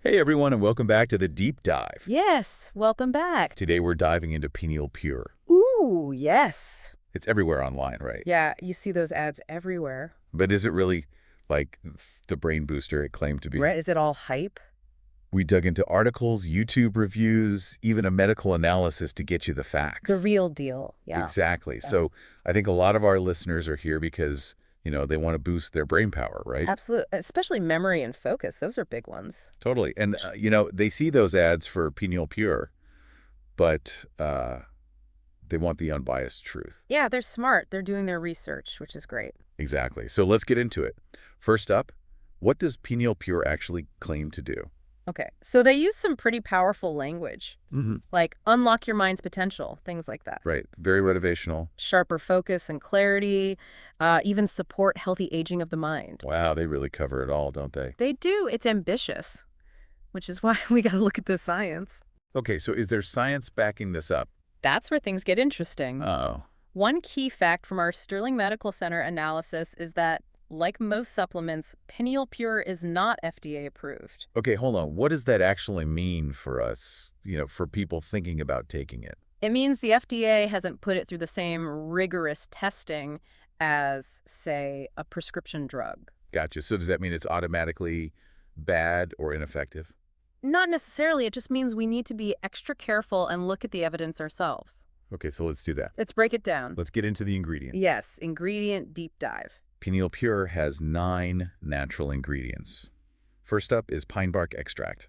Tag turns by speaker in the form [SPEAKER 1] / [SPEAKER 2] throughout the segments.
[SPEAKER 1] Hey everyone, and welcome back to the deep dive.
[SPEAKER 2] Yes, welcome back.
[SPEAKER 1] Today we're diving into Pineal Pure.
[SPEAKER 2] Ooh, yes.
[SPEAKER 1] It's everywhere online, right?
[SPEAKER 2] Yeah, you see those ads everywhere.
[SPEAKER 1] But is it really like the brain booster it claimed to be?
[SPEAKER 2] Right? Is it all hype?
[SPEAKER 1] We dug into articles, YouTube reviews, even a medical analysis to get you the
[SPEAKER 2] The
[SPEAKER 1] facts.
[SPEAKER 2] real deal. Yeah.
[SPEAKER 1] Exactly.
[SPEAKER 2] Yeah.
[SPEAKER 1] So I think a lot of our listeners are here because, they want to boost their brain power, right?
[SPEAKER 2] Absolutely. Especially memory and focus. Those are big ones.
[SPEAKER 1] Totally. And, they see those ads for Pineal Pure, but they want the unbiased truth.
[SPEAKER 2] Yeah, they're smart. They're doing their research, which is great.
[SPEAKER 1] Exactly. So let's get into it. First up, what does Pineal Pure actually claim to do?
[SPEAKER 2] Okay, so they use some pretty powerful language,
[SPEAKER 1] Mm-hmm.
[SPEAKER 2] like unlock your mind's potential, things like that.
[SPEAKER 1] Right. Very motivational.
[SPEAKER 2] Sharper focus and clarity, even support healthy aging of the mind.
[SPEAKER 1] Wow, they really cover it all, don't they?
[SPEAKER 2] They do. It's ambitious, which is why we got to look at the science.
[SPEAKER 1] Okay, so is there science backing this up?
[SPEAKER 2] That's where things get interesting.
[SPEAKER 1] Oh,
[SPEAKER 2] One key fact from our Sterling Medical Center analysis is that, like most supplements, Pineal Pure is not FDA approved.
[SPEAKER 1] okay, hold on. What does that actually mean for us, for people thinking about taking it?
[SPEAKER 2] It means the FDA hasn't put it through the same rigorous testing as, say, a prescription drug.
[SPEAKER 1] Gotcha. So does that mean it's automatically bad or ineffective?
[SPEAKER 2] Not necessarily. It just means we need to be extra careful and look at the evidence ourselves.
[SPEAKER 1] Okay, so let's do that.
[SPEAKER 2] Let's break it down.
[SPEAKER 1] Let's get into the ingredients.
[SPEAKER 2] Yes, ingredient deep dive.
[SPEAKER 1] Pineal Pure has 9 natural ingredients. First up is pine bark extract.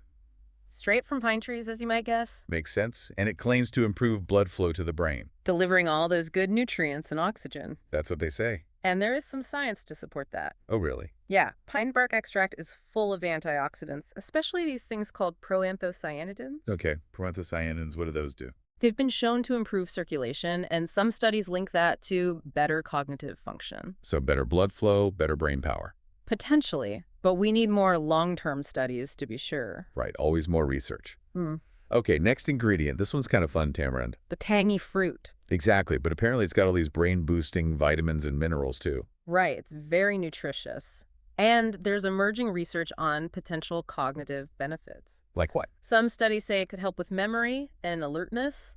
[SPEAKER 2] Straight from pine trees, as you might guess,
[SPEAKER 1] Makes sense, and it claims to improve blood flow to the brain.
[SPEAKER 2] delivering all those good nutrients and oxygen.
[SPEAKER 1] That's what they say.
[SPEAKER 2] And there is some science to support that.
[SPEAKER 1] Oh, really?
[SPEAKER 2] Yeah, pine bark extract is full of antioxidants, especially these things called proanthocyanidins.
[SPEAKER 1] Okay, proanthocyanins, what do those do?
[SPEAKER 2] They've been shown to improve circulation, and some studies link that to better cognitive function.
[SPEAKER 1] So better blood flow, better brain power.
[SPEAKER 2] Potentially, but we need more long-term studies to be sure.
[SPEAKER 1] Right, always more research.
[SPEAKER 2] Hmm.
[SPEAKER 1] Okay, next ingredient. This one's kind of fun, Tamarind.
[SPEAKER 2] The tangy fruit.
[SPEAKER 1] Exactly, but apparently it's got all these brain-boosting vitamins and minerals, too.
[SPEAKER 2] Right, it's very nutritious. And there's emerging research on potential cognitive benefits.
[SPEAKER 1] Like what?
[SPEAKER 2] Some studies say it could help with memory and alertness.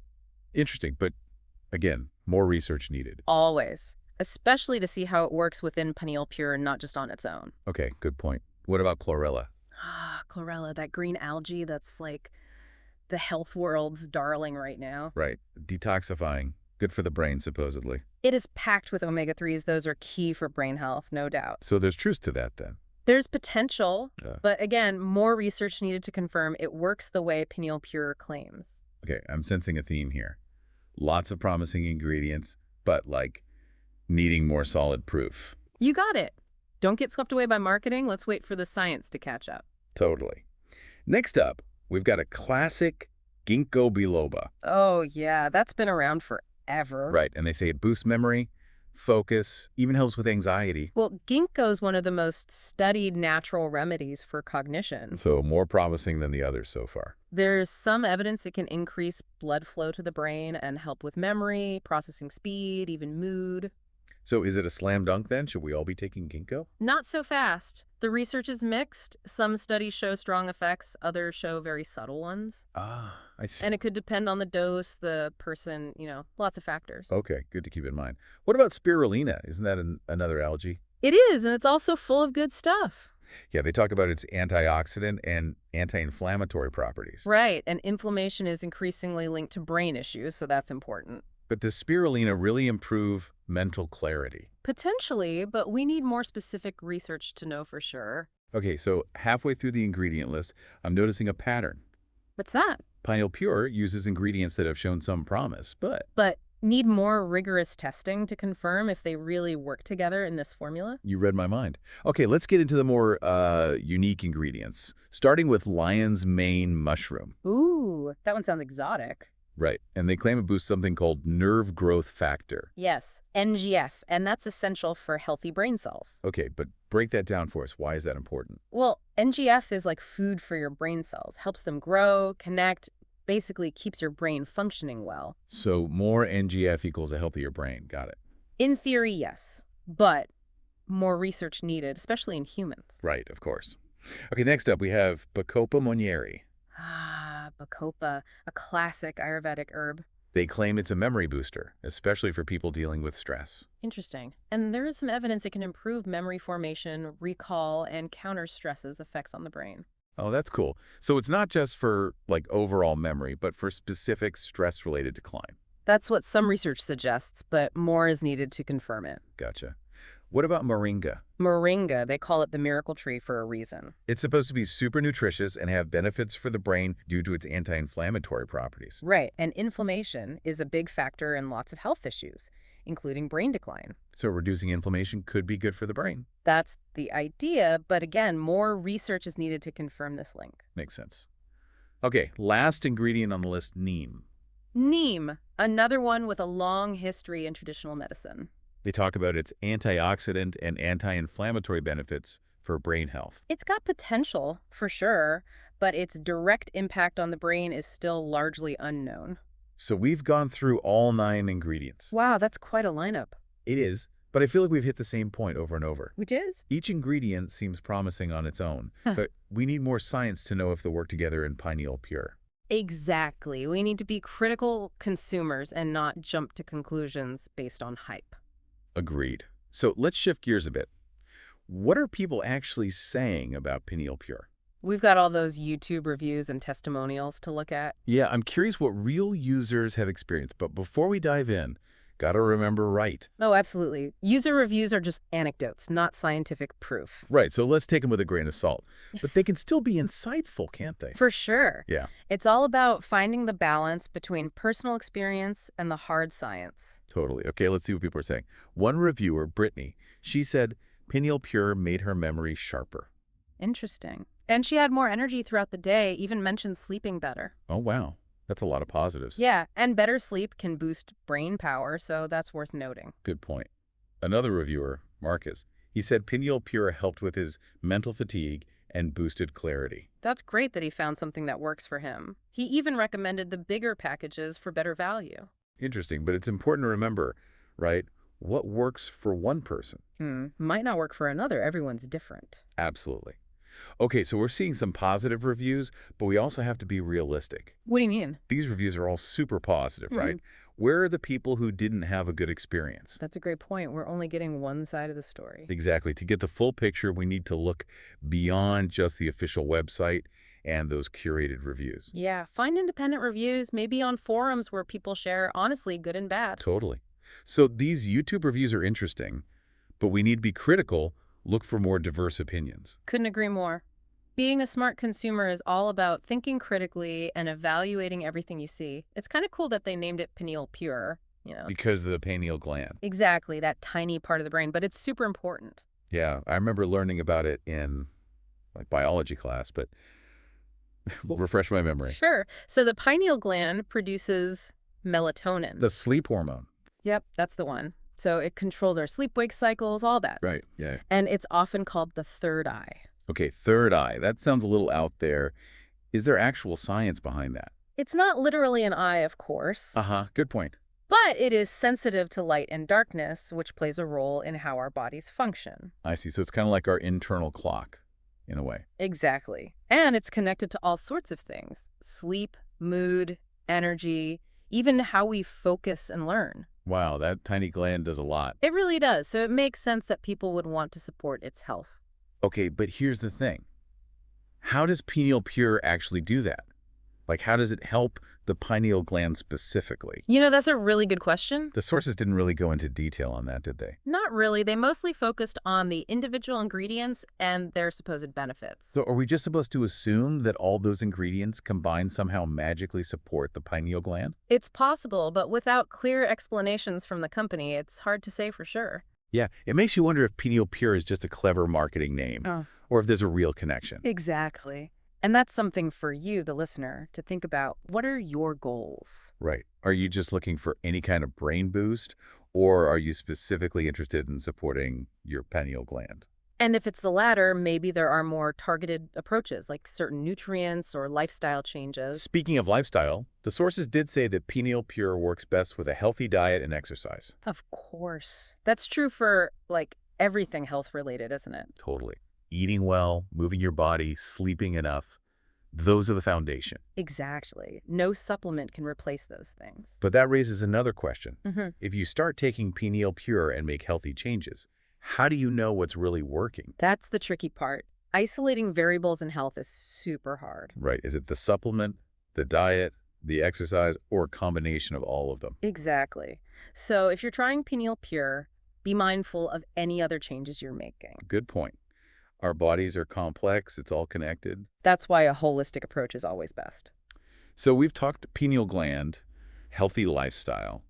[SPEAKER 1] Interesting, but again, more research needed.
[SPEAKER 2] Always. Especially to see how it works within Pineal Pure and not just on its own.
[SPEAKER 1] Okay, good point. What about chlorella?
[SPEAKER 2] Ah, chlorella, that green algae that's like the health world's darling right now.
[SPEAKER 1] Right, detoxifying. Good for the brain, supposedly.
[SPEAKER 2] It is packed with omega-3s. Those are key for brain health, no doubt.
[SPEAKER 1] So there's truth to that, then.
[SPEAKER 2] There's potential,
[SPEAKER 1] Yeah.
[SPEAKER 2] but again, more research needed to confirm it works the way Pineal Pure claims.
[SPEAKER 1] Okay, I'm sensing a theme here. Lots of promising ingredients, but needing more solid proof.
[SPEAKER 2] You got it. Don't get swept away by marketing. Let's wait for the science to catch up.
[SPEAKER 1] Totally. Next up, we've got a classic ginkgo biloba.
[SPEAKER 2] Oh, yeah, that's been around forever.
[SPEAKER 1] Right, and they say it boosts memory, focus, even helps with anxiety.
[SPEAKER 2] Well, ginkgo is one of the most studied natural remedies for cognition.
[SPEAKER 1] So more promising than the others so far.
[SPEAKER 2] There's some evidence it can increase blood flow to the brain and help with memory, processing speed, even mood.
[SPEAKER 1] So is it a slam dunk then? Should we all be taking ginkgo?
[SPEAKER 2] Not so fast. The research is mixed. Some studies show strong effects, others show very subtle ones.
[SPEAKER 1] Ah, I see.
[SPEAKER 2] And it could depend on the dose, the person, lots of factors.
[SPEAKER 1] Okay, good to keep in mind. What about spirulina? Isn't that another algae?
[SPEAKER 2] It is, and it's also full of good stuff.
[SPEAKER 1] Yeah, they talk about its antioxidant and anti-inflammatory properties.
[SPEAKER 2] Right, and inflammation is increasingly linked to brain issues, so that's important.
[SPEAKER 1] But does spirulina really improve mental clarity?
[SPEAKER 2] Potentially, but we need more specific research to know for sure.
[SPEAKER 1] Okay, so halfway through the ingredient list, I'm noticing a pattern.
[SPEAKER 2] What's that?
[SPEAKER 1] Pineal Pure uses ingredients that have shown some promise, but
[SPEAKER 2] But need more rigorous testing to confirm if they really work together in this formula?
[SPEAKER 1] you read my mind. Okay, let's get into the more unique ingredients, starting with lion's mane mushroom.
[SPEAKER 2] Ooh, that one sounds exotic.
[SPEAKER 1] Right, and they claim it boosts something called nerve growth factor.
[SPEAKER 2] Yes, NGF, and that's essential for healthy brain cells.
[SPEAKER 1] Okay, but break that down for us. Why is that important?
[SPEAKER 2] Well, NGF is like food for your brain cells, helps them grow, connect, basically keeps your brain functioning well.
[SPEAKER 1] So more NGF equals a healthier brain. Got it.
[SPEAKER 2] In theory, yes, but more research needed, especially in humans.
[SPEAKER 1] Right, of course. Okay, next up we have Bacopa monnieri.
[SPEAKER 2] Ah, bacopa, a classic Ayurvedic herb.
[SPEAKER 1] They claim it's a memory booster, especially for people dealing with stress.
[SPEAKER 2] Interesting. And there is some evidence it can improve memory formation, recall, and counter stresses effects on the brain.
[SPEAKER 1] Oh, that's cool. So it's not just for like overall memory, but for specific stress-related decline.
[SPEAKER 2] That's what some research suggests, but more is needed to confirm it.
[SPEAKER 1] Gotcha. What about moringa?
[SPEAKER 2] Moringa, they call it the miracle tree for a reason.
[SPEAKER 1] It's supposed to be super nutritious and have benefits for the brain due to its anti-inflammatory properties.
[SPEAKER 2] Right, and inflammation is a big factor in lots of health issues, including brain decline.
[SPEAKER 1] So reducing inflammation could be good for the brain.
[SPEAKER 2] That's the idea, but again, more research is needed to confirm this link.
[SPEAKER 1] Makes sense. Okay, last ingredient on the list, neem.
[SPEAKER 2] Neem, another one with a long history in traditional medicine.
[SPEAKER 1] They talk about its antioxidant and anti-inflammatory benefits for brain health.
[SPEAKER 2] It's got potential, for sure, but its direct impact on the brain is still largely unknown.
[SPEAKER 1] So we've gone through all 9 ingredients.
[SPEAKER 2] Wow, that's quite a lineup.
[SPEAKER 1] It is, but I feel like we've hit the same point over and over.
[SPEAKER 2] Which is?
[SPEAKER 1] Each ingredient seems promising on its own,
[SPEAKER 2] Huh.
[SPEAKER 1] but we need more science to know if they work together in Pineal Pure.
[SPEAKER 2] Exactly. We need to be critical consumers and not jump to conclusions based on hype.
[SPEAKER 1] Agreed. So let's shift gears a bit. What are people actually saying about Pineal Pure?
[SPEAKER 2] We've got all those YouTube reviews and testimonials to look at.
[SPEAKER 1] Yeah, I'm curious what real users have experienced, but before we dive in, gotta remember right.
[SPEAKER 2] Oh, absolutely. User reviews are just anecdotes, not scientific proof.
[SPEAKER 1] Right, so let's take them with a grain of salt. But they can still be insightful, can't they?
[SPEAKER 2] For sure.
[SPEAKER 1] Yeah,
[SPEAKER 2] It's all about finding the balance between personal experience and the hard science.
[SPEAKER 1] totally. Okay, let's see what people are saying. One reviewer, Brittany, she said Pineal Pure made her memory sharper.
[SPEAKER 2] Interesting. And she had more energy throughout the day, even mentioned sleeping better.
[SPEAKER 1] Oh, wow. That's a lot of positives.
[SPEAKER 2] Yeah, and better sleep can boost brain power, so that's worth noting.
[SPEAKER 1] Good point. Another reviewer, Marcus, he said Pineal Pure helped with his mental fatigue and boosted clarity.
[SPEAKER 2] That's great that he found something that works for him. He even recommended the bigger packages for better value.
[SPEAKER 1] Interesting, but it's important to remember, right, what works for one person.
[SPEAKER 2] Might not work for another. Everyone's different.
[SPEAKER 1] Absolutely. Okay, so we're seeing some positive reviews, but we also have to be realistic.
[SPEAKER 2] What do you mean?
[SPEAKER 1] These reviews are all super positive, right? Where are the people who didn't have a good experience?
[SPEAKER 2] That's a great point. We're only getting one side of the story.
[SPEAKER 1] Exactly. To get the full picture, we need to look beyond just the official website and those curated reviews.
[SPEAKER 2] Yeah, find independent reviews, maybe on forums where people share honestly good and bad.
[SPEAKER 1] Totally. So these YouTube reviews are interesting, but we need to be critical, look for more diverse opinions.
[SPEAKER 2] Couldn't agree more. Being a smart consumer is all about thinking critically and evaluating everything you see. It's kind of cool that they named it Pineal Pure, you know.
[SPEAKER 1] Because of the pineal gland.
[SPEAKER 2] Exactly, that tiny part of the brain, but it's super important.
[SPEAKER 1] Yeah, I remember learning about it in like biology class, but refresh my memory.
[SPEAKER 2] Sure. So the pineal gland produces melatonin.
[SPEAKER 1] The sleep hormone.
[SPEAKER 2] Yep, that's the one. So it controls our sleep-wake cycles, all that.
[SPEAKER 1] Right, yeah.
[SPEAKER 2] And it's often called the third eye.
[SPEAKER 1] Okay, third eye. That sounds a little out there. Is there actual science behind that?
[SPEAKER 2] It's not literally an eye, of course,
[SPEAKER 1] Uh-huh, good point.
[SPEAKER 2] but it is sensitive to light and darkness, which plays a role in how our bodies function.
[SPEAKER 1] I see. So it's kind of like our internal clock, in a way.
[SPEAKER 2] Exactly. And it's connected to all sorts of things: sleep, mood, energy, even how we focus and learn.
[SPEAKER 1] Wow, that tiny gland does a lot.
[SPEAKER 2] It really does, so it makes sense that people would want to support its health.
[SPEAKER 1] Okay, but here's the thing. How does Pineal Pure actually do that? Like, how does it help the pineal gland specifically?
[SPEAKER 2] You know, that's a really good question.
[SPEAKER 1] The sources didn't really go into detail on that, did they?
[SPEAKER 2] Not really. They mostly focused on the individual ingredients and their supposed benefits.
[SPEAKER 1] So are we just supposed to assume that all those ingredients combined somehow magically support the pineal gland?
[SPEAKER 2] It's possible, but without clear explanations from the company, it's hard to say for sure.
[SPEAKER 1] Yeah, it makes you wonder if Pineal Pure is just a clever marketing name, or if there's a real connection.
[SPEAKER 2] Exactly. And that's something for you, the listener, to think about. What are your goals?
[SPEAKER 1] Right. Are you just looking for any kind of brain boost, or are you specifically interested in supporting your pineal gland?
[SPEAKER 2] And if it's the latter, maybe there are more targeted approaches, like certain nutrients or lifestyle changes.
[SPEAKER 1] Speaking of lifestyle, the sources did say that Pineal Pure works best with a healthy diet and exercise.
[SPEAKER 2] Of course. That's true for, like, everything health-related, isn't it?
[SPEAKER 1] Totally. eating well, moving your body, sleeping enough. Those are the foundation.
[SPEAKER 2] Exactly. No supplement can replace those things.
[SPEAKER 1] But that raises another question.
[SPEAKER 2] Hmm.
[SPEAKER 1] If you start taking Pineal Pure and make healthy changes, how do you know what's really working?
[SPEAKER 2] That's the tricky part. Isolating variables in health is super hard.
[SPEAKER 1] Right. Is it the supplement, the diet, the exercise, or a combination of all of them?
[SPEAKER 2] Exactly. So if you're trying Pineal Pure, be mindful of any other changes you're making.
[SPEAKER 1] Good point. Our bodies are complex. It's all connected.
[SPEAKER 2] That's why a holistic approach is always best.
[SPEAKER 1] So we've talked pineal gland, healthy lifestyle,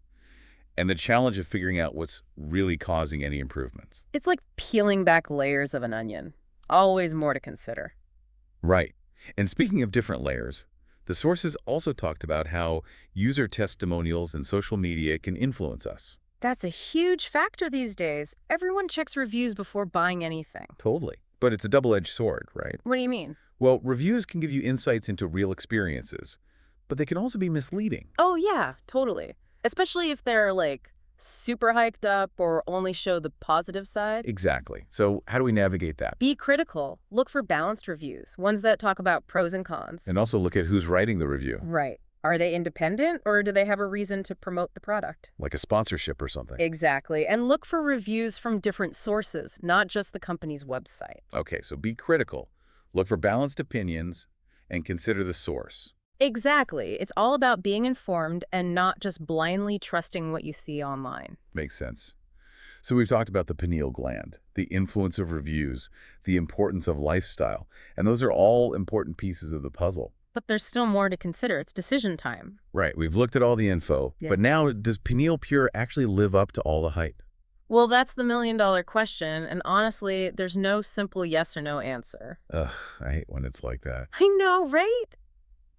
[SPEAKER 1] and the challenge of figuring out what's really causing any improvements.
[SPEAKER 2] It's like peeling back layers of an onion. Always more to consider.
[SPEAKER 1] Right. And speaking of different layers, the sources also talked about how user testimonials and social media can influence us.
[SPEAKER 2] That's a huge factor these days. Everyone checks reviews before buying anything.
[SPEAKER 1] Totally. But it's a double-edged sword, right?
[SPEAKER 2] What do you mean?
[SPEAKER 1] Well, reviews can give you insights into real experiences, but they can also be misleading.
[SPEAKER 2] Oh, yeah, totally. Especially if they're like super hyped up or only show the positive side.
[SPEAKER 1] Exactly. So how do we navigate that?
[SPEAKER 2] Be critical. Look for balanced reviews, ones that talk about pros and cons.
[SPEAKER 1] And also look at who's writing the review,
[SPEAKER 2] Right. Are they independent or do they have a reason to promote the product?
[SPEAKER 1] like a sponsorship or something.
[SPEAKER 2] Exactly. And look for reviews from different sources, not just the company's website.
[SPEAKER 1] Okay, so be critical. Look for balanced opinions and consider the source.
[SPEAKER 2] Exactly. It's all about being informed and not just blindly trusting what you see online.
[SPEAKER 1] Makes sense. So we've talked about the pineal gland, the influence of reviews, the importance of lifestyle, and those are all important pieces of the puzzle.
[SPEAKER 2] But there's still more to consider. It's decision time.
[SPEAKER 1] Right, we've looked at all the info,
[SPEAKER 2] Yeah.
[SPEAKER 1] but now does Pineal Pure actually live up to all the hype?
[SPEAKER 2] Well, that's the million-dollar question, and honestly, there's no simple yes or no answer.
[SPEAKER 1] Ugh, I hate when it's like that.
[SPEAKER 2] I know, right?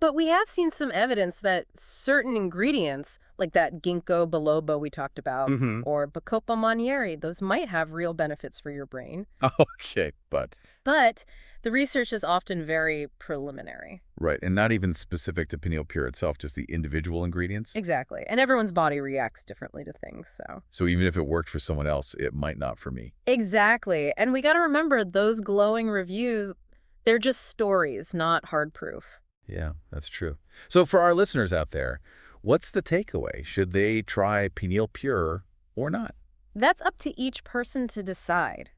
[SPEAKER 2] But we have seen some evidence that certain ingredients, like that ginkgo biloba we talked about,
[SPEAKER 1] Mm-hmm.
[SPEAKER 2] or bacopa monnieri, those might have real benefits for your brain.
[SPEAKER 1] Okay, but...
[SPEAKER 2] But the research is often very preliminary.
[SPEAKER 1] Right, and not even specific to Pineal Pure itself, just the individual ingredients?
[SPEAKER 2] Exactly. And everyone's body reacts differently to things, so.
[SPEAKER 1] So even if it worked for someone else, it might not for me.
[SPEAKER 2] Exactly. And we got to remember those glowing reviews, they're just stories, not hard proof.
[SPEAKER 1] Yeah, that's true. So for our listeners out there, what's the takeaway? Should they try Pineal Pure or not?
[SPEAKER 2] That's up to each person to decide.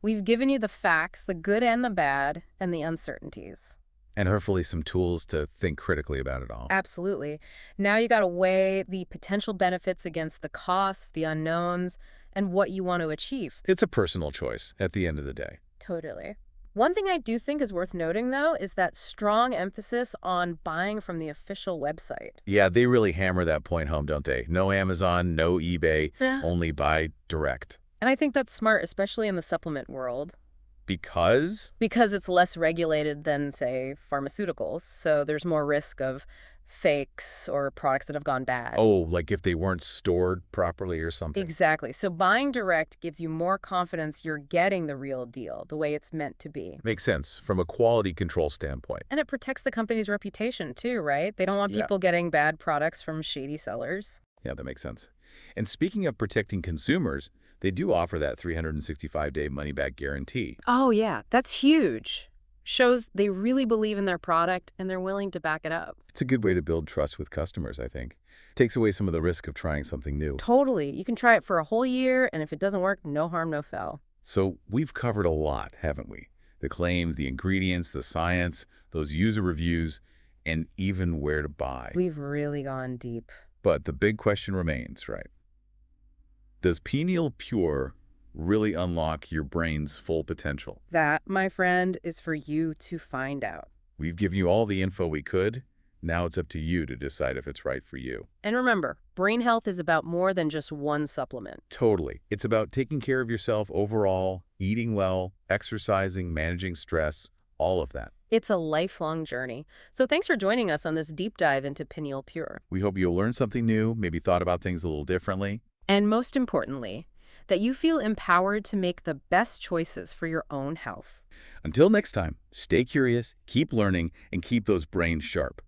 [SPEAKER 2] We've given you the facts, the good and the bad, and the uncertainties.
[SPEAKER 1] And hopefully some tools to think critically about it all.
[SPEAKER 2] Absolutely. Now you got to weigh the potential benefits against the costs, the unknowns, and what you want to achieve.
[SPEAKER 1] It's a personal choice at the end of the day.
[SPEAKER 2] Totally. One thing I do think is worth noting, though, is that strong emphasis on buying from the official website.
[SPEAKER 1] Yeah, they really hammer that point home, don't they? No Amazon, no eBay,
[SPEAKER 2] Yeah.
[SPEAKER 1] only buy direct.
[SPEAKER 2] And I think that's smart, especially in the supplement world,
[SPEAKER 1] Because?
[SPEAKER 2] because it's less regulated than, say, pharmaceuticals. So there's more risk of fakes or products that have gone bad.
[SPEAKER 1] Oh, like if they weren't stored properly or something.
[SPEAKER 2] Exactly. So buying direct gives you more confidence you're getting the real deal, the way it's meant to be.
[SPEAKER 1] Makes sense from a quality control standpoint.
[SPEAKER 2] And it protects the company's reputation, too, right? They don't want
[SPEAKER 1] Yeah.
[SPEAKER 2] people getting bad products from shady sellers.
[SPEAKER 1] Yeah, that makes sense. And speaking of protecting consumers, they do offer that 365-day money-back guarantee.
[SPEAKER 2] Oh, yeah. That's huge. Shows they really believe in their product and they're willing to back it up.
[SPEAKER 1] It's a good way to build trust with customers, I think. Takes away some of the risk of trying something new.
[SPEAKER 2] Totally. You can try it for a whole year, and if it doesn't work, no harm, no foul.
[SPEAKER 1] So we've covered a lot, haven't we? The claims, the ingredients, the science, those user reviews, and even where to buy.
[SPEAKER 2] We've really gone deep.
[SPEAKER 1] But the big question remains, right? Does Pineal Pure really unlock your brain's full potential?
[SPEAKER 2] That, my friend, is for you to find out.
[SPEAKER 1] We've given you all the info we could. Now it's up to you to decide if it's right for you.
[SPEAKER 2] And remember, brain health is about more than just one supplement.
[SPEAKER 1] Totally. It's about taking care of yourself overall, eating well, exercising, managing stress, all of that.
[SPEAKER 2] It's a lifelong journey. So thanks for joining us on this deep dive into Pineal Pure.
[SPEAKER 1] We hope you'll learn something new, maybe thought about things a little differently.
[SPEAKER 2] And most importantly, that you feel empowered to make the best choices for your own health.
[SPEAKER 1] Until next time, stay curious, keep learning, and keep those brains sharp.